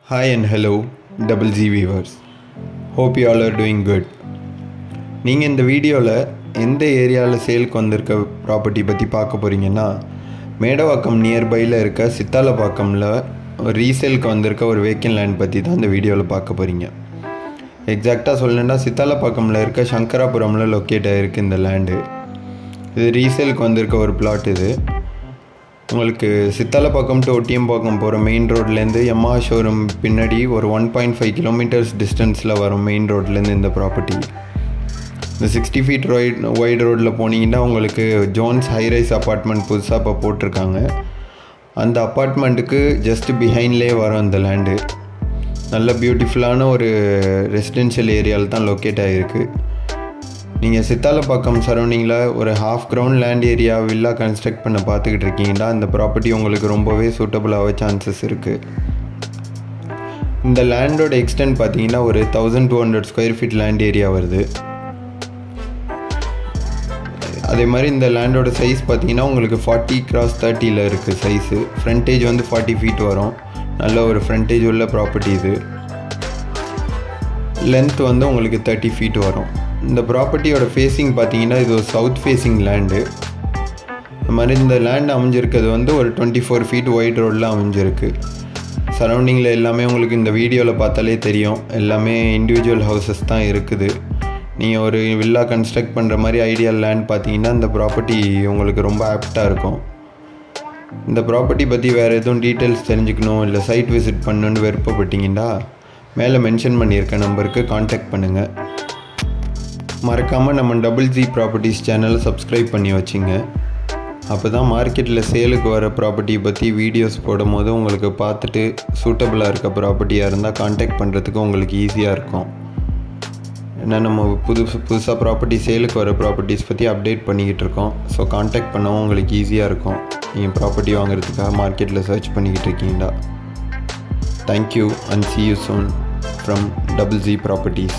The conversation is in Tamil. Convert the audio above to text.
Hi and hello, Double Z viewers. Hope you all are doing good. நீங்கள் இந்த வீடியோவில் எந்த ஏரியாவில் சேலுக்கு வந்திருக்க ப்ராப்பர்ட்டி பற்றி பார்க்க போகிறீங்கன்னா, மேடவாக்கம் நியர்பையில் இருக்க சித்தாலப்பாக்கமில் ரீசேலுக்கு வந்திருக்க ஒரு வேக்கன் லேண்ட் பற்றி தான் இந்த வீடியோவில் பார்க்க போகிறீங்க. எக்ஸாக்டாக சொல்லணுன்னா சித்தாலப்பாக்கமில் இருக்க சங்கராபுரமில் லொக்கேட் ஆகிருக்கு இந்த லேண்டு. இது ரீசேலுக்கு வந்திருக்க ஒரு பிளாட். இது உங்களுக்கு சித்தாலப்பாக்கம் டு ஒட்டியம்பாக்கம் போகிற மெயின் ரோட்லேருந்து எம்மா ஷோரூம் பின்னாடி ஒரு 1.5 கிலோமீட்டர்ஸ் டிஸ்டன்ஸில் வரும் மெயின் ரோட்லேருந்து இந்த ப்ராப்பர்ட்டி. இந்த 60 ஃபீட் வைட் ரோட்டில் போனீங்கன்னா உங்களுக்கு ஜோன்ஸ் ஹைரைஸ் அப்பார்ட்மெண்ட் புதுசாக இப்போ போட்டிருக்காங்க. அந்த அப்பார்ட்மெண்ட்டுக்கு ஜஸ்ட் பிஹைண்ட்லேயே வரும் இந்த லேண்டு. நல்ல பியூட்டிஃபுல்லான ஒரு ரெசிடென்ஷியல் ஏரியாவில் தான் லொக்கேட் ஆகிருக்கு. நீங்கள் சித்தாலப்பாக்கம் சரௌண்டிங்கில் ஒரு half ground land area villa construct பண்ண பார்த்துக்கிட்டு இருக்கீங்கன்னா இந்த ப்ராப்பர்ட்டி உங்களுக்கு ரொம்பவே சூட்டபுளாகவே சான்சஸ் இருக்குது. இந்த லேண்டோட எக்ஸ்டென்ட் பார்த்தீங்கன்னா ஒரு 1200 ஸ்கொயர் ஃபீட் லேண்ட் ஏரியா வருது. அதே மாதிரி இந்த லேண்டோட சைஸ் பார்த்தீங்கன்னா உங்களுக்கு 40x30 இருக்குது சைஸு. ஃப்ரண்டேஜ் வந்து 40 ஃபீட் வரும். நல்ல ஒரு ஃப்ரண்டேஜ் உள்ள ப்ராப்பர்ட்டி இது. லென்த் வந்து உங்களுக்கு 30 ஃபீட் வரும். இந்த ப்ராப்பர்ட்டியோட ஃபேஸிங் பார்த்தீங்கன்னா இது ஒரு சவுத் ஃபேஸிங் லேண்டு. இந்த மாதிரி இந்த லேண்ட் அமைஞ்சிருக்கிறது வந்து ஒரு 24 ஃபீட் ஒயிட் ரோடில் அமைஞ்சிருக்கு. சரௌண்டிங்கில் எல்லாமே உங்களுக்கு இந்த வீடியோவில் பார்த்தாலே தெரியும், எல்லாமே இண்டிவிஜுவல் ஹவுசஸ் தான் இருக்குது. நீங்கள் ஒரு வில்லா கன்ஸ்ட்ரக்ட் பண்ணுற மாதிரி ஐடியல் லேண்ட் பார்த்தீங்கன்னா இந்த ப்ராப்பர்ட்டி உங்களுக்கு ரொம்ப ஆப்டாக இருக்கும். இந்த ப்ராப்பர்ட்டி பற்றி வேறு எதுவும் டீட்டெயில்ஸ் தெரிஞ்சுக்கணும் இல்லை சைட் விசிட் பண்ணணுன்னு விருப்பப்பட்டீங்கன்னா மேலே மென்ஷன் பண்ணியிருக்க நம்பருக்கு காண்டாக்ட் பண்ணுங்கள். மறக்காமல் நம்ம டபுள் ஜி ப்ராப்பர்ட்டிஸ் சேனலை சப்ஸ்கிரைப் பண்ணி வச்சுங்க. அப்போ தான் மார்க்கெட்டில் சேலுக்கு வர ப்ராப்பர்ட்டி பற்றி வீடியோஸ் போடும் போது உங்களுக்கு பார்த்துட்டு சூட்டபுளாக இருக்க ப்ராப்பர்ட்டியாக இருந்தால் காண்டாக்ட் பண்ணுறதுக்கு உங்களுக்கு ஈஸியாக இருக்கும். ஏன்னா நம்ம புதுசாக ப்ராப்பர்ட்டி சேலுக்கு வர ப்ராப்பர்ட்டிஸ் பற்றி அப்டேட் பண்ணிக்கிட்டு இருக்கோம். ஸோ காண்டாக்ட் பண்ணவும் உங்களுக்கு ஈஸியாக இருக்கும் நீங்கள் ப்ராப்பர்ட்டி வாங்குறதுக்காக மார்க்கெட்டில் சர்ச் பண்ணிக்கிட்டு இருக்கீங்களா. Thank you and see you soon from Double Z Properties.